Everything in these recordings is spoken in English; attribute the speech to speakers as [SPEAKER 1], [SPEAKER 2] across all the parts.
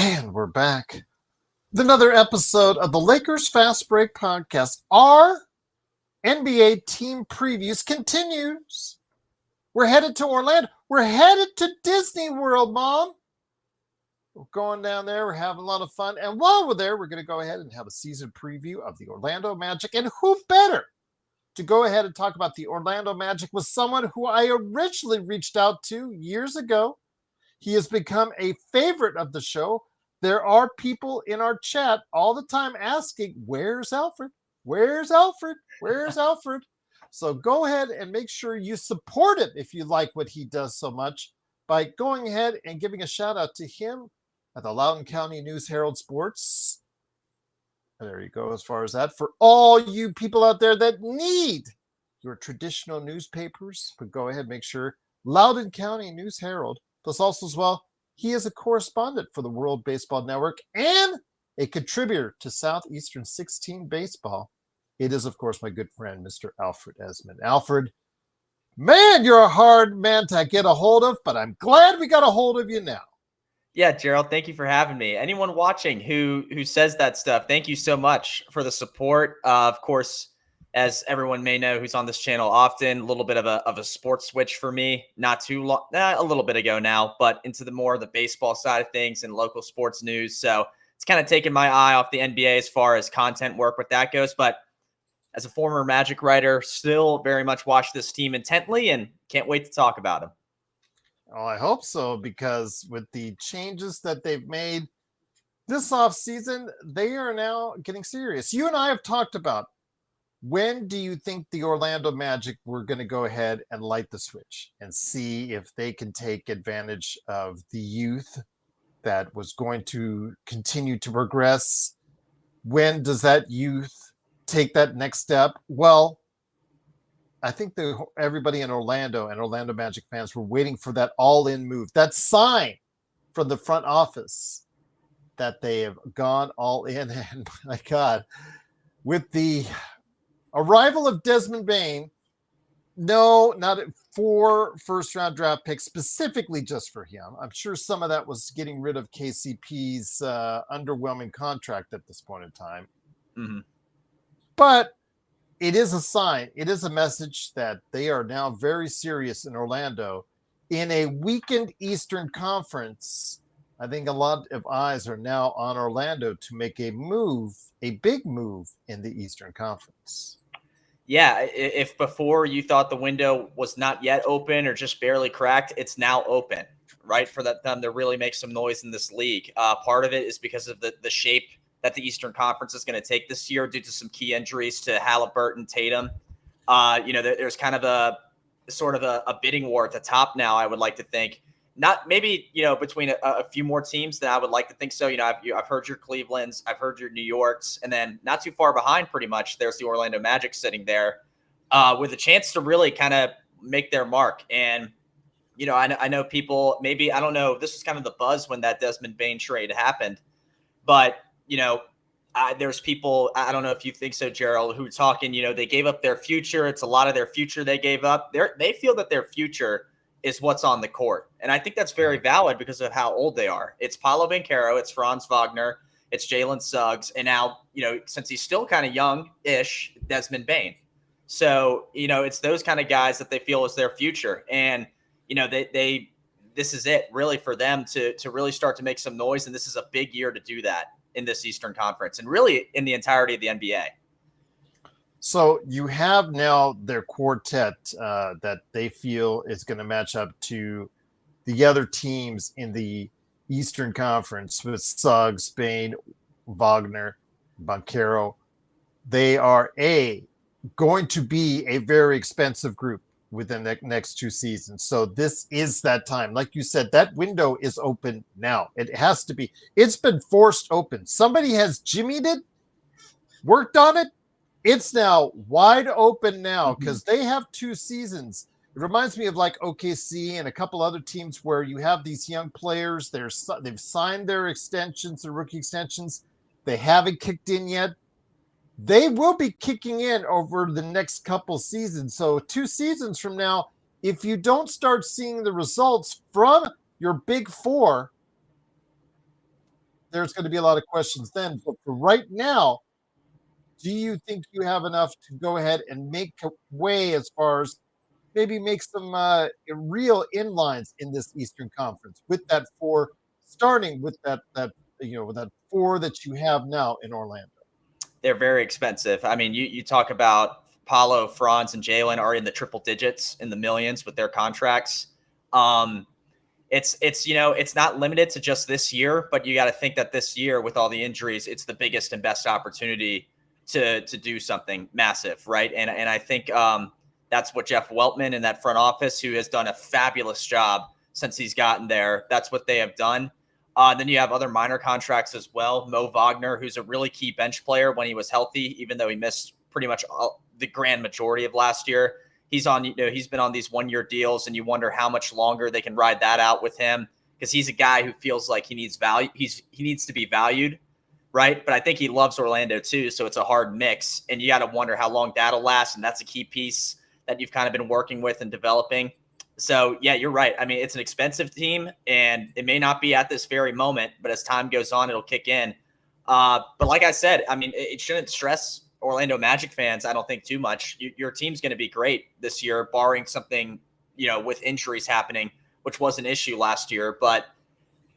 [SPEAKER 1] And we're back with another episode of the Lakers Fast Break Podcast. Our NBA team previews continues. We're headed to Orlando. We're headed to Disney World, Mom. We're going down there. We're having a lot of fun. And while we're there, we're going to go ahead and have a season preview of the Orlando Magic. And who better to go ahead and talk about the Orlando Magic with someone who I originally reached out to years ago. He has become a favorite of the show. There are people in our chat all the time asking, where's Alfred? Where's Alfred? Where's Alfred? So go ahead and make sure you support him if you like what he does so much by going ahead and giving a shout out to him at the Loudoun County News Herald Sports. There you go, as far as that. For all you people out there that need your traditional newspapers, but go ahead and make sure Loudoun County News Herald. Plus also as well, he is a correspondent for the World Baseball Network and a contributor to Southeastern 16 Baseball. It is, of course, my good friend, Mr. Alfred Ezman. Alfred, man, you're a hard man to get a hold of, but I'm glad we got a hold of you now.
[SPEAKER 2] Yeah, Gerald, thank you for having me. Anyone watching who says that stuff, thank you so much for the support. Of course, as everyone may know who's on this channel often, a little bit of a sports switch for me, not too long, a little bit ago now, but into the more of the baseball side of things and local sports news. So it's kind of taken my eye off the NBA as far as content work with that goes. But as a former Magic writer, still very much watch this team intently and can't wait to talk about them.
[SPEAKER 1] Well, I hope so, because with the changes that they've made this offseason, they are now getting serious. You and I have talked about, when do you think the Orlando Magic were going to go ahead and light the switch and see if they can take advantage of the youth that was going to continue to progress? When does that youth take that next step? Well, I think everybody in Orlando and Orlando Magic fans were waiting for that all-in move, that sign from the front office that they have gone all in. And my God, with the arrival of Desmond Bane, no, not 4 first-round draft picks specifically just for him. I'm sure some of that was getting rid of KCP's underwhelming contract at this point in time.
[SPEAKER 2] Mm-hmm.
[SPEAKER 1] But it is a sign. It is a message that they are now very serious in Orlando. In a weakened Eastern Conference, I think a lot of eyes are now on Orlando to make a move, a big move in the Eastern Conference.
[SPEAKER 2] Yeah, if before you thought the window was not yet open or just barely cracked, it's now open, right? For them to really make some noise in this league. Part of it is because of the shape that the Eastern Conference is going to take this year due to some key injuries to Halliburton, Tatum. There's kind of a sort of a bidding war at the top now, I would like to think. Not maybe, between a few more teams than I would like to think so. I've heard your Clevelands, I've heard your New Yorks, and then not too far behind pretty much, there's the Orlando Magic sitting there with a chance to really kind of make their mark. And, I know people, maybe, I don't know, this was kind of the buzz when that Desmond Bane trade happened. But, there's people, I don't know if you think so, Gerald, who are talking, they gave up their future. It's a lot of their future they gave up. They feel that their future is what's on the court. And I think that's very valid because of how old they are. It's Paolo Banchero, it's Franz Wagner, it's Jalen Suggs, and now, since he's still kind of young-ish, Desmond Bane. So, it's those kind of guys that they feel is their future. And, this is it really for them to really start to make some noise. And this is a big year to do that in this Eastern Conference and really in the entirety of the NBA.
[SPEAKER 1] So you have now their quartet that they feel is going to match up to the other teams in the Eastern Conference with Suggs, Bane, Wagner, Banchero. They are going to be a very expensive group within the next 2 seasons. So this is that time. Like you said, that window is open now. It has to be. It's been forced open. Somebody has jimmied it, worked on it. It's now wide open now because they have 2 seasons. It reminds me of like OKC and a couple other teams where you have these young players. They've signed their extensions, their rookie extensions. They haven't kicked in yet. They will be kicking in over the next couple seasons. So 2 seasons from now, if you don't start seeing the results from your big 4, there's going to be a lot of questions then. But for right now, do you think you have enough to go ahead and make a way as far as maybe make some real inlines in this Eastern Conference with that four, starting with with that four that you have now in Orlando?
[SPEAKER 2] They're very expensive. I mean, you talk about Paulo, Franz, and Jalen are in the triple digits, in the millions with their contracts. It's not limited to just this year, but you got to think that this year with all the injuries, it's the biggest and best opportunity to do something massive, right? And I think that's what Jeff Weltman and that front office, who has done a fabulous job since he's gotten there, that's what they have done. Then you have other minor contracts as well. Mo Wagner, who's a really key bench player when he was healthy, even though he missed pretty much the grand majority of last year. He's been on these 1-year deals, and you wonder how much longer they can ride that out with him, because he's a guy who feels like he needs value. He needs to be valued, right? But I think he loves Orlando too, so it's a hard mix, and you got to wonder how long that'll last. And that's a key piece that you've kind of been working with and developing. So yeah, you're right. I mean, it's an expensive team, and it may not be at this very moment, but as time goes on, it'll kick in. But like I said, I mean, it shouldn't stress Orlando Magic fans, I don't think, too much. Your team's going to be great this year, barring something, with injuries happening, which was an issue last year. But,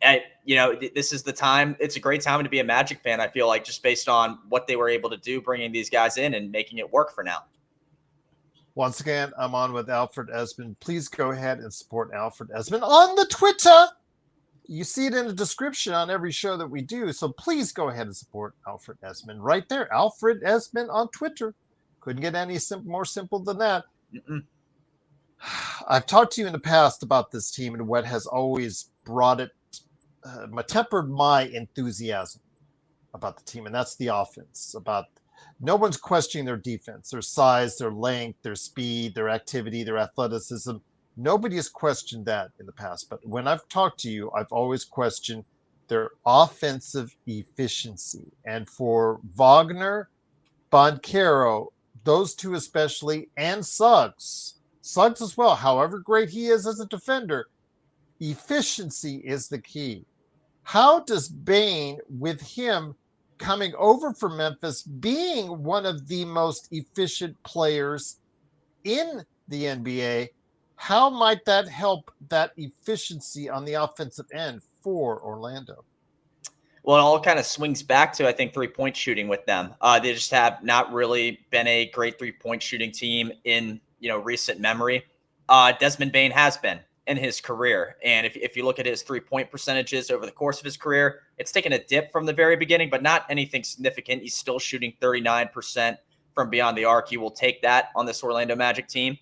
[SPEAKER 2] this is the time. It's a great time to be a Magic fan, I feel like, just based on what they were able to do, bringing these guys in and making it work for now.
[SPEAKER 1] Once again, I'm on with Alfred Ezman. Please go ahead and support Alfred Ezman on the Twitter. You see it in the description on every show that we do. So please go ahead and support Alfred Ezman right there. Alfred Ezman on Twitter. Couldn't get any more simple than that.
[SPEAKER 2] Mm-mm.
[SPEAKER 1] I've talked to you in the past about this team and what has always brought it, tempered my enthusiasm about the team. And that's the offense. No one's questioning their defense, their size, their length, their speed, their activity, their athleticism. Nobody has questioned that in the past. But when I've talked to you, I've always questioned their offensive efficiency. And for Wagner, Banchero, those two especially, and Suggs as well, however great he is as a defender, efficiency is the key. How does Bane, with him coming over from Memphis, being one of the most efficient players in the NBA, how might that help that efficiency on the offensive end for Orlando?
[SPEAKER 2] Well, it all kind of swings back to, I think, three-point shooting with them. They just have not really been a great three-point shooting team in recent memory. Desmond Bane has been in his career. And if you look at his three-point percentages over the course of his career, it's taken a dip from the very beginning, but not anything significant. He's still shooting 39% from beyond the arc. You will take that on this Orlando Magic team.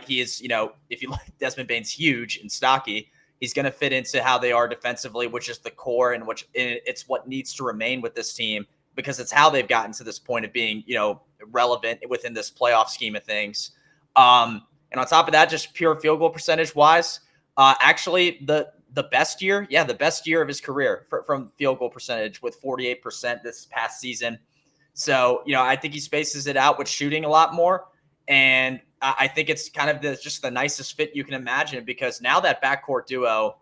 [SPEAKER 2] He is, if you look, Desmond Bane's huge and stocky. He's going to fit into how they are defensively, which is the core, and it's what needs to remain with this team, because it's how they've gotten to this point of being, relevant within this playoff scheme of things. And on top of that, just pure field goal percentage wise, actually the best year of his career from field goal percentage, with 48% this past season. So, I think he spaces it out with shooting a lot more. And I think it's kind of just the nicest fit you can imagine, because now that backcourt duo,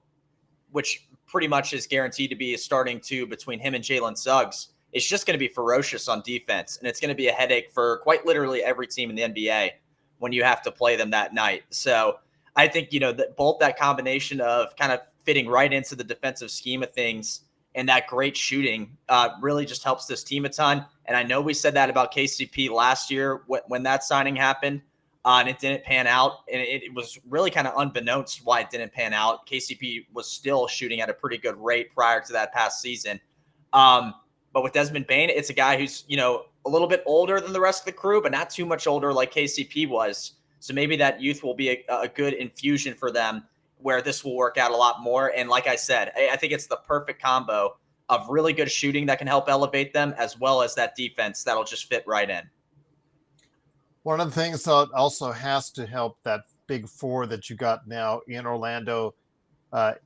[SPEAKER 2] which pretty much is guaranteed to be a starting two between him and Jalen Suggs, it's just going to be ferocious on defense. And it's going to be a headache for quite literally every team in the NBA when you have to play them that night. So I think, that both that combination of kind of fitting right into the defensive scheme of things and that great shooting really just helps this team a ton. And I know we said that about KCP last year when that signing happened, and it didn't pan out. And it was really kind of unbeknownst why it didn't pan out. KCP was still shooting at a pretty good rate prior to that past season. But with Desmond Bane, it's a guy who's, a little bit older than the rest of the crew, but not too much older like KCP was. So maybe that youth will be a good infusion for them, where this will work out a lot more. And like I said, I think it's the perfect combo of really good shooting that can help elevate them, as well as that defense that'll just fit right in.
[SPEAKER 1] One of the things that also has to help that big four that you got now in Orlando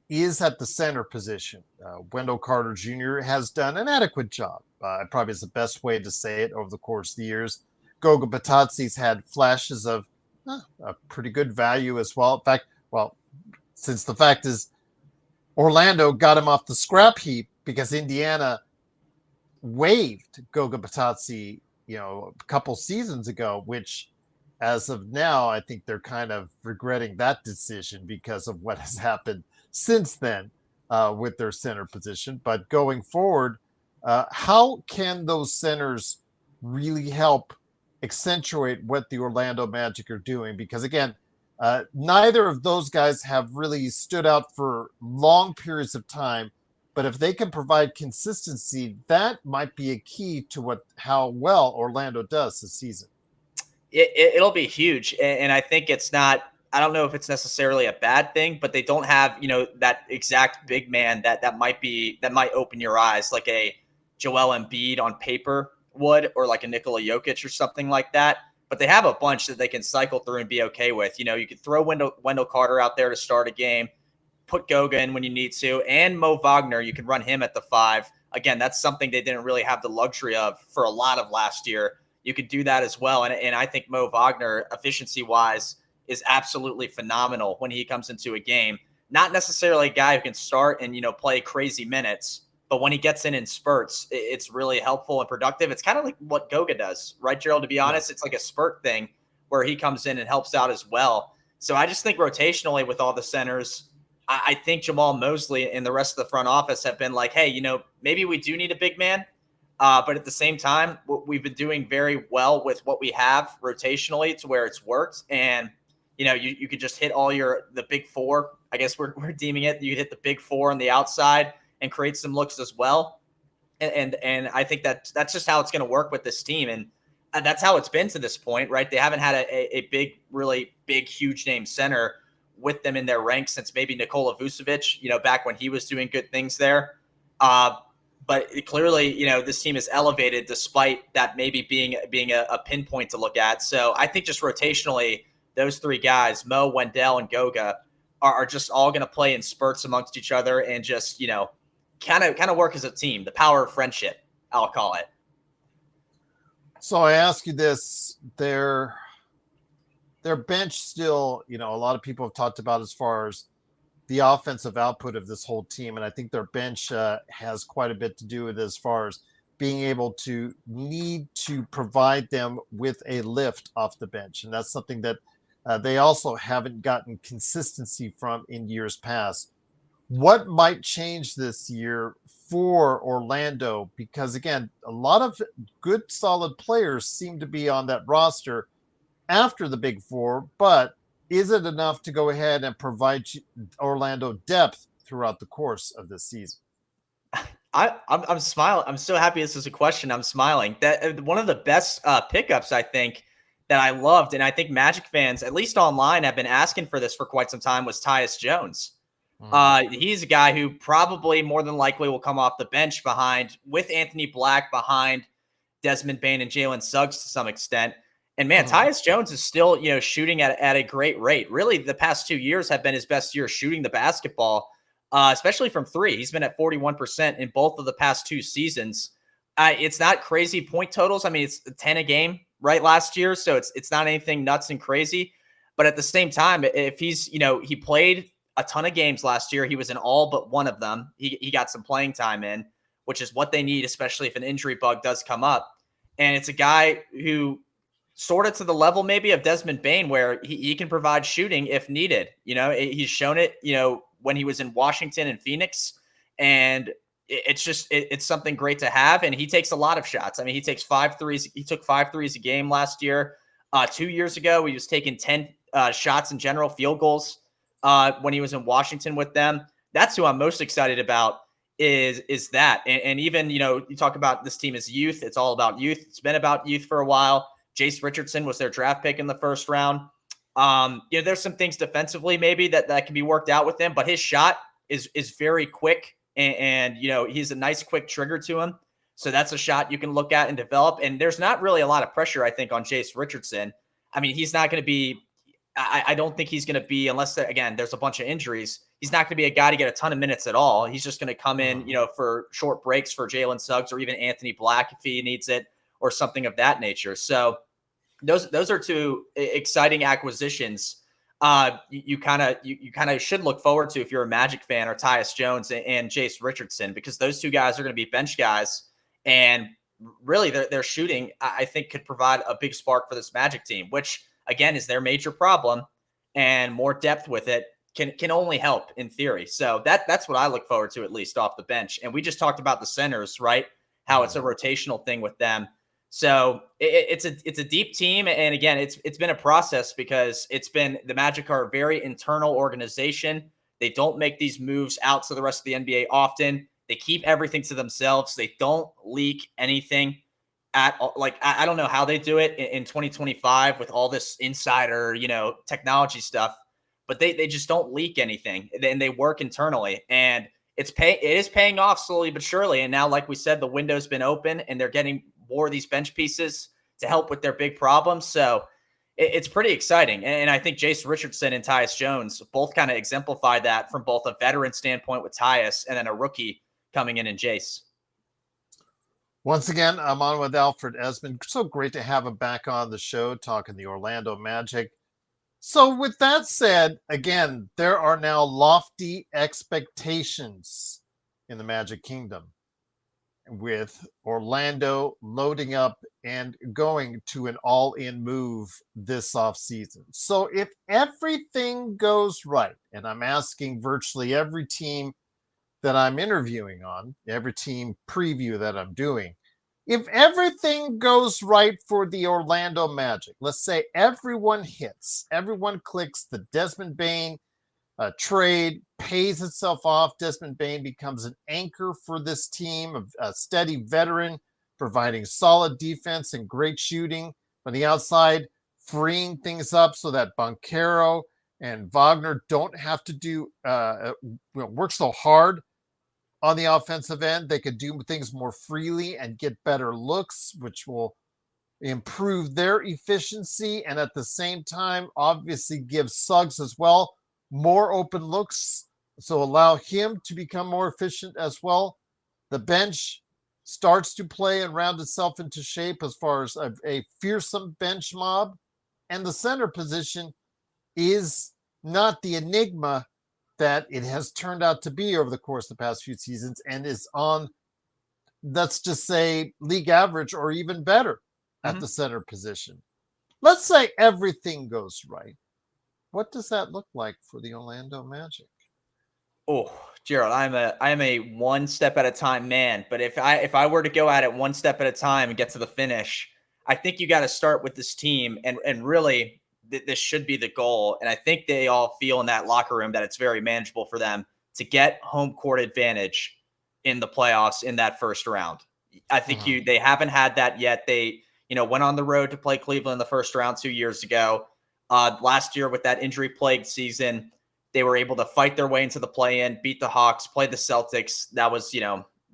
[SPEAKER 1] is at the center position. Wendell Carter Jr. has done an adequate job. Probably is the best way to say it over the course of the years. Goga Batatsi's had flashes of a pretty good value as well. In fact, since the fact is Orlando got him off the scrap heap because Indiana waived Goga Batazzi, a couple seasons ago, which as of now, I think they're kind of regretting that decision because of what has happened since then with their center position. But going forward, how can those centers really help accentuate what the Orlando Magic are doing? Because again, neither of those guys have really stood out for long periods of time. But if they can provide consistency, that might be a key to how well Orlando does this season.
[SPEAKER 2] It'll be huge. And I think it's not, I don't know if it's necessarily a bad thing, but they don't have, that exact big man that might open your eyes like a Joel Embiid on paper would, or like a Nikola Jokic or something like that. But they have a bunch that they can cycle through and be okay with. You could throw Wendell Carter out there to start a game, put Goga in when you need to, and Mo Wagner, you can run him at the 5. Again, that's something they didn't really have the luxury of for a lot of last year. You could do that as well. And I think Mo Wagner, efficiency-wise, is absolutely phenomenal when he comes into a game. Not necessarily a guy who can start and, play crazy minutes, but when he gets in spurts, it's really helpful and productive. It's kind of like what Goga does, right, Gerald? To be honest, It's like a spurt thing where he comes in and helps out as well. So I just think rotationally with all the centers, I think Jamal Mosley and the rest of the front office have been like, hey, maybe we do need a big man. But at the same time, we've been doing very well with what we have rotationally to where it's worked. And, you could just hit the big 4. I guess we're deeming it. You could hit the big 4 on the outside and create some looks as well. And I think that's just how it's going to work with this team. And that's how it's been to this point, right? They haven't had a big, really big, huge name center with them in their ranks since maybe Nikola Vucevic, back when he was doing good things there. But clearly, this team is elevated despite that maybe being a pinpoint to look at. So I think just rotationally, those 3 guys, Mo, Wendell, and Goga, are just all going to play in spurts amongst each other and just, kind of work as a team. The power of friendship, I'll call it.
[SPEAKER 1] So I ask you this, their bench still, a lot of people have talked about as far as the offensive output of this whole team. And I think their bench has quite a bit to do with it as far as being able to need to provide them with a lift off the bench. And that's something that they also haven't gotten consistency from in years past. What might change this year for Orlando? Because again, a lot of good, solid players seem to be on that roster after the Big 4, but is it enough to go ahead and provide Orlando depth throughout the course of this season?
[SPEAKER 2] I'm smiling. I'm so happy this is a question. I'm smiling. That one of the best pickups, I think, that I loved, and I think Magic fans, at least online, have been asking for this for quite some time, was Tyus Jones. He's a guy who probably more than likely will come off the bench with Anthony Black, behind Desmond Bane and Jalen Suggs to some extent. And man, Tyus Jones is still, shooting at a great rate. Really, the past 2 years have been his best year shooting the basketball, especially from 3. He's been at 41% in both of the past 2 seasons. It's not crazy point totals. I mean, it's 10 a game, right, last year. So it's not anything nuts and crazy. But at the same time, if he's, he played a ton of games last year. He was in all but one of them. He got some playing time in, which is what they need, especially if an injury bug does come up. And it's a guy who sort of to the level maybe of Desmond Bane, where he can provide shooting if needed. He's shown it, when he was in Washington and Phoenix. And it's something great to have. And he takes a lot of shots. I mean, he takes 5 threes. He took 5 threes a game last year. 2 years ago, he was taking 10 shots in general, field goals, when he was in Washington with them. That's who I'm most excited about is that. And even, you talk about this team as youth. It's all about youth. It's been about youth for a while. Jace Richardson was their draft pick in the first round. There's some things defensively maybe that can be worked out with him, but his shot is very quick. And he's a nice quick trigger to him. So that's a shot you can look at and develop. And there's not really a lot of pressure, I think, on Jace Richardson. I mean, he's not going to be, I don't think he's going to be, unless, there's a bunch of injuries, he's not going to be a guy to get a ton of minutes at all. He's just going to come in, for short breaks for Jalen Suggs or even Anthony Black if he needs it or something of that nature. So those are 2 exciting acquisitions you kind of should look forward to if you're a Magic fan, or Tyus Jones and Jace Richardson, because those two guys are going to be bench guys, and really their shooting, I think, could provide a big spark for this Magic team, which again is their major problem, and more depth with it can only help in theory. So that's what I look forward to, at least off the bench. And we just talked about the centers, right? How it's a rotational thing with them. So it's a deep team, and again, it's been a process, because the Magic are a very internal organization. They don't make these moves out to the rest of the NBA often. They keep everything to themselves. They don't leak anything at all. Like, I don't know how they do it in 2025 with all this insider, technology stuff, but they just don't leak anything, and they work internally, and it is paying off slowly but surely. And now, like we said, the window's been open, and they're getting more of these bench pieces to help with their big problems. So it's pretty exciting. And I think Jace Richardson and Tyus Jones both kind of exemplify that, from both a veteran standpoint with Tyus, and then a rookie coming in Jace.
[SPEAKER 1] Once again, I'm on with Alfred Ezman. So great to have him back on the show talking the Orlando Magic. So with that said, again, there are now lofty expectations in the Magic Kingdom, with Orlando loading up and going to an all-in move this offseason. So if everything goes right, and I'm asking virtually every team that I'm interviewing on, every team preview that I'm doing, if everything goes right for the Orlando Magic, let's say everyone hits, everyone clicks, the Desmond Bane trade pays itself off. Desmond Bane becomes an anchor for this team, a steady veteran, providing solid defense and great shooting on the outside, freeing things up so that Banchero and Wagner don't have to do work so hard on the offensive end. They could do things more freely and get better looks, which will improve their efficiency, and at the same time, obviously give Suggs as well more open looks, so allow him to become more efficient as well. The bench starts to play and round itself into shape as far as a fearsome bench mob, and the center position is not the enigma that it has turned out to be over the course of the past few seasons, and is on, let's just say, league average or even better at the center position. Let's say everything goes right. What does that look like for the Orlando Magic?
[SPEAKER 2] Oh, Gerald, I am a one step at a time man. But if I were to go at it one step at a time and get to the finish, I think you got to start with this team, and really this should be the goal. And I think they all feel in that locker room that it's very manageable for them to get home court advantage in the playoffs in that first round. I think they haven't had that yet. They went on the road to play Cleveland in the first round 2 years ago. Last year, with that injury-plagued season, they were able to fight their way into the play-in, beat the Hawks, play the Celtics. That was,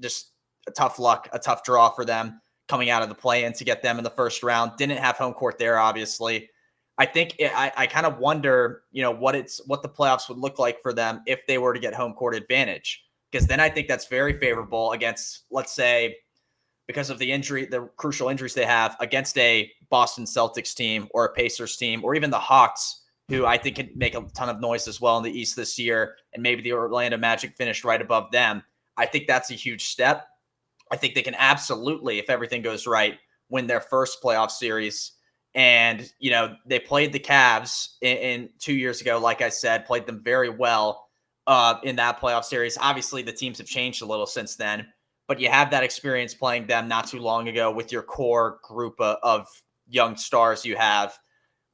[SPEAKER 2] just a tough luck, a tough draw for them coming out of the play-in to get them in the first round. Didn't have home court there, obviously. I think I kind of wonder, what the playoffs would look like for them if they were to get home court advantage, because then I think that's very favorable against, let's say, because of the crucial injuries they have, against a Boston Celtics team or a Pacers team, or even the Hawks, who I think can make a ton of noise as well in the East this year, and maybe the Orlando Magic finished right above them. I think that's a huge step. I think they can absolutely, if everything goes right, win their first playoff series. And, they played the Cavs in 2 years ago, like I said, played them very well in that playoff series. Obviously, the teams have changed a little since then, but you have that experience playing them not too long ago with your core group of young stars you have.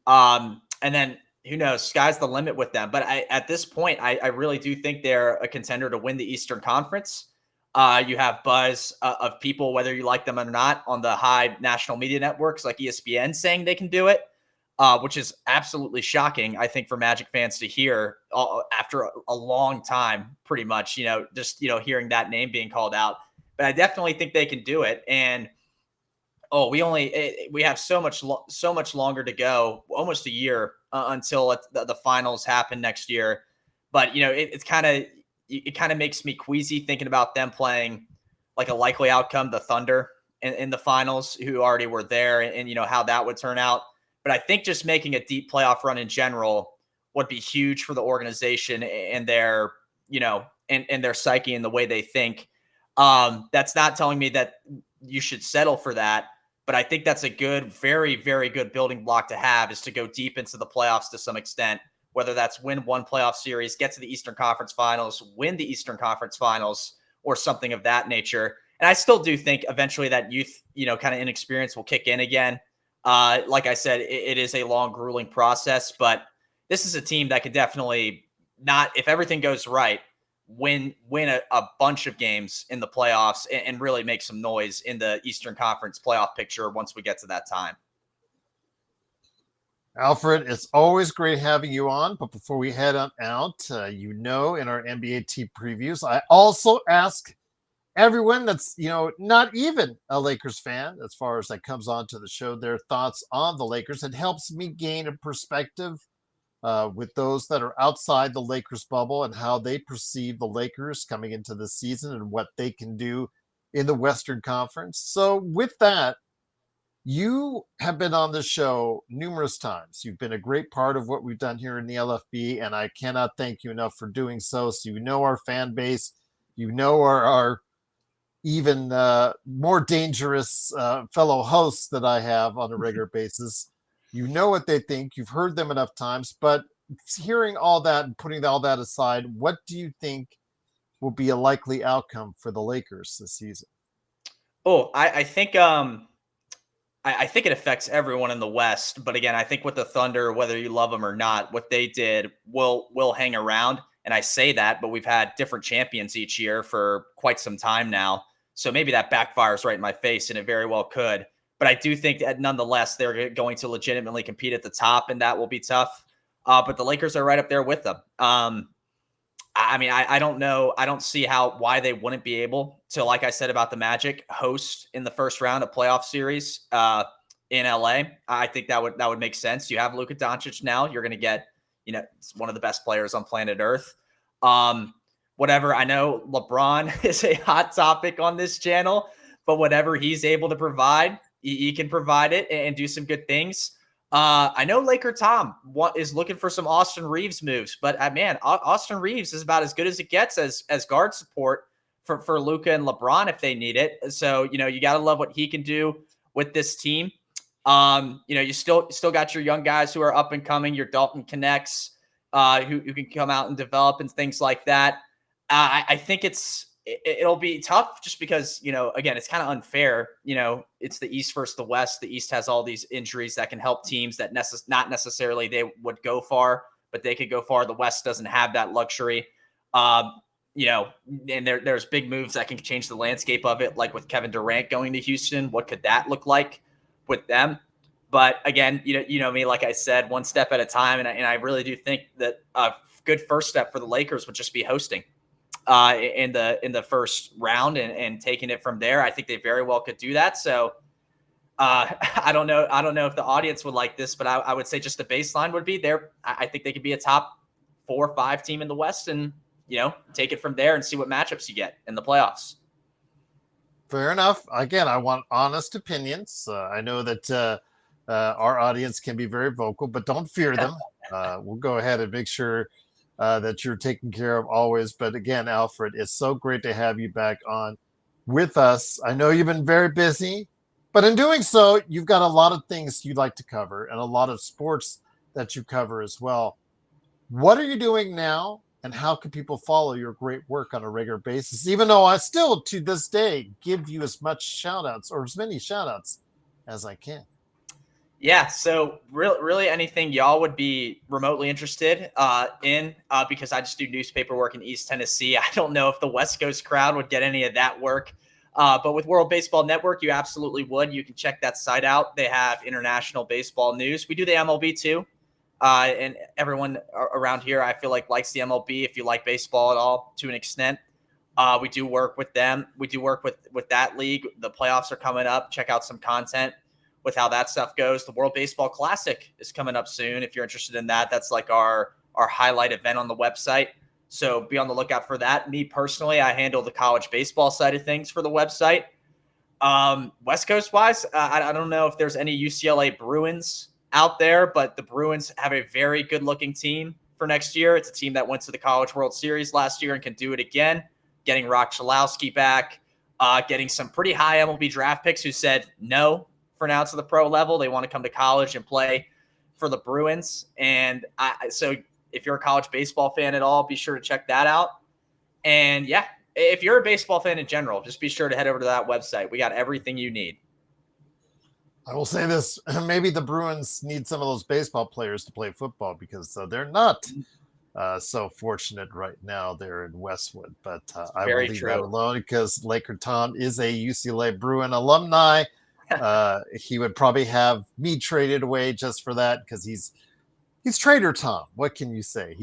[SPEAKER 2] And then who knows, sky's the limit with them. But at this point, I really do think they're a contender to win the Eastern Conference. You have buzz of people, whether you like them or not, on the high national media networks like ESPN saying they can do it, which is absolutely shocking, I think, for Magic fans to hear after a long time, pretty much, hearing that name being called out. But I definitely think they can do it. And we have so much longer to go, almost a year until the finals happen next year. But it kind of makes me queasy thinking about them playing like a likely outcome, the Thunder in the finals, who already were there, and how that would turn out. But I think just making a deep playoff run in general would be huge for the organization and their, and their psyche and the way they think. That's not telling me that you should settle for that, but I think that's a good, very, very good building block to have, is to go deep into the playoffs to some extent, whether that's win one playoff series, get to the Eastern Conference Finals, win the Eastern Conference Finals, or something of that nature. And I still do think eventually that youth, kind of inexperience will kick in again. Like I said, it is a long, grueling process, but this is a team that could definitely not, if everything goes right, win a bunch of games in the playoffs and really make some noise in the Eastern Conference playoff picture once we get to that time.
[SPEAKER 1] Alfred, it's always great having you on. But before we head on out, in our NBA team previews, I also ask everyone that's, not even a Lakers fan, as far as that comes on to the show, their thoughts on the Lakers. It helps me gain a perspective with those that are outside the Lakers bubble and how they perceive the Lakers coming into the season and what they can do in the Western Conference. So with that, you have been on the show numerous times. You've been a great part of what we've done here in the LFB, and I cannot thank you enough for doing so. So our fan base, our even more dangerous fellow hosts that I have on a regular basis. You know what they think. You've heard them enough times. But hearing all that and putting all that aside, what do you think will be a likely outcome for the Lakers this season?
[SPEAKER 2] Oh, I think I think it affects everyone in the West. But again, I think with the Thunder, whether you love them or not, what they did will hang around. And I say that, but we've had different champions each year for quite some time now. So maybe that backfires right in my face, and it very well could. But I do think that nonetheless, they're going to legitimately compete at the top, and that will be tough. But the Lakers are right up there with them. I don't know. I don't see why they wouldn't be able to, like I said about the Magic, host in the first round a playoff series in LA. I think that would make sense. You have Luka Doncic now. You're going to get, one of the best players on planet Earth. Whatever. I know LeBron is a hot topic on this channel, but whatever he's able to provide, he can provide it and do some good things. I know Laker Tom is looking for some Austin Reeves moves, but man, Austin Reeves is about as good as it gets as guard support for Luka and LeBron if they need it. So, you got to love what he can do with this team. You still got your young guys who are up and coming, your Dalton Connects, who can come out and develop and things like that. I think it'll be tough just because, again, it's kind of unfair. It's the East versus the West. The East has all these injuries that can help teams that not necessarily they would go far, but they could go far. The West doesn't have that luxury. And there's big moves that can change the landscape of it, like with Kevin Durant going to Houston. What could that look like with them? But again, you know me, like I said, one step at a time. And I really do think that a good first step for the Lakers would just be hosting in the first round and taking it from there. I think they very well could do that. So I don't know if the audience would like this, but I would say just the baseline would be there. I think they could be a top 4 or 5 team in the West and, take it from there and see what matchups you get in the playoffs.
[SPEAKER 1] Fair enough. Again, I want honest opinions. I know that our audience can be very vocal, but don't fear them. We'll go ahead and make sure that you're taken care of always. But again, Alfred, it's so great to have you back on with us. I know you've been very busy, but in doing so, you've got a lot of things you'd like to cover and a lot of sports that you cover as well. What are you doing now, and how can people follow your great work on a regular basis, even though I still, to this day, give you as much shout-outs or as many shout-outs as I can?
[SPEAKER 2] Yeah, so really anything y'all would be remotely interested in, because I just do newspaper work in East Tennessee. I don't know if the West Coast crowd would get any of that work, but with World Baseball Network, you absolutely would. You can check that site out. They have international baseball news. We do the MLB too, and everyone around here, I feel like, likes the MLB. If you like baseball at all, to an extent, we do work with them. We do work with that league. The playoffs are coming up. Check out some content with how that stuff goes. The World Baseball Classic is coming up soon. If you're interested in that, that's like our highlight event on the website. So be on the lookout for that. Me personally, I handle the college baseball side of things for the website. West Coast wise, I don't know if there's any UCLA Bruins out there, but the Bruins have a very good looking team. for next year. It's a team that went to the College World Series last year and can do it again. Getting Rock Chalowski back, getting some pretty high MLB draft picks who said no for now to the pro level. They want to come to college and play for the Bruins. And so if you're a college baseball fan at all, be sure to check that out. And yeah, if you're a baseball fan in general, just be sure to head over to that website. We got everything you need.
[SPEAKER 1] I will say this, maybe the Bruins need some of those baseball players to play football because they're not so fortunate right now there in Westwood. But I will leave that alone because Laker Tom is a UCLA Bruin alumni. He would probably have me traded away just for that because he's Trader Tom. What can you say?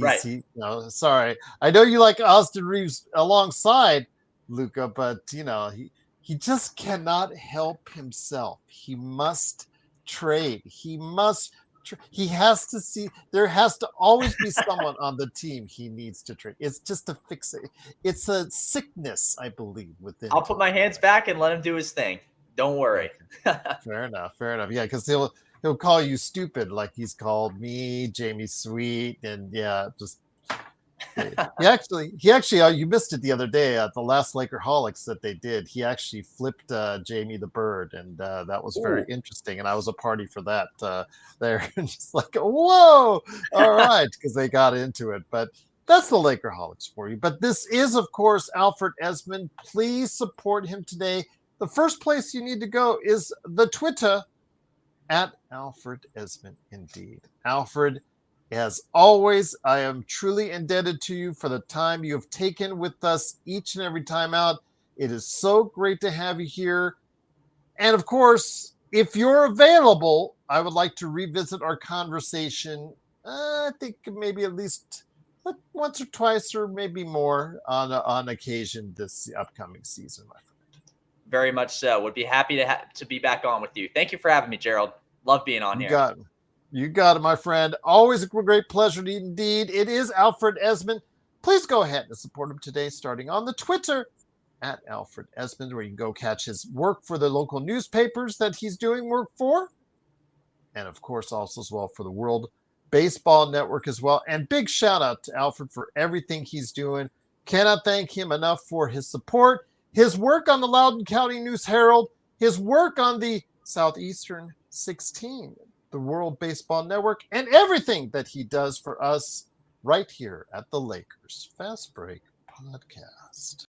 [SPEAKER 1] Sorry. I know you like Austin Reeves alongside Luka, but he just cannot help himself. He must trade. He has to see. There has to always be someone on the team he needs to trade. It's just a fix it. It's a sickness, I believe, within.
[SPEAKER 2] I'll put my hands back and let him do his thing. Don't worry.
[SPEAKER 1] Fair enough. Yeah, because he'll call you stupid like he's called me, Jamie Sweet, and just he actually you missed it the other day at the last Lakerholics that they did. He actually flipped Jamie the Bird, and that was very interesting. And I was a party for that there, and just like, whoa, all right, because they got into it. But that's the Lakerholics for you. But this is, of course, Alfred Ezman. Please support him today. The first place you need to go is the Twitter at Alfred Ezman. Indeed, Alfred. As always, I am truly indebted to you for the time you have taken with us each and every time out. It is so great to have you here. And of course, if you're available, I would like to revisit our conversation. I think maybe at least once or twice or maybe more on occasion this upcoming season, my friend.
[SPEAKER 2] Very much so. Would be happy to be back on with you. Thank you for having me, Gerald. Love being on here.
[SPEAKER 1] You got it, my friend. Always a great pleasure indeed. It is Alfred Ezman. Please go ahead and support him today, starting on the Twitter at Alfred Ezman, where you can go catch his work for the local newspapers that he's doing work for. And of course, also as well for the World Baseball Network as well. And big shout out to Alfred for everything he's doing. Cannot thank him enough for his support, his work on the Loudoun County News Herald, his work on the Southeastern 16, the World Baseball Network, and everything that he does for us right here at the Lakers Fast Break Podcast.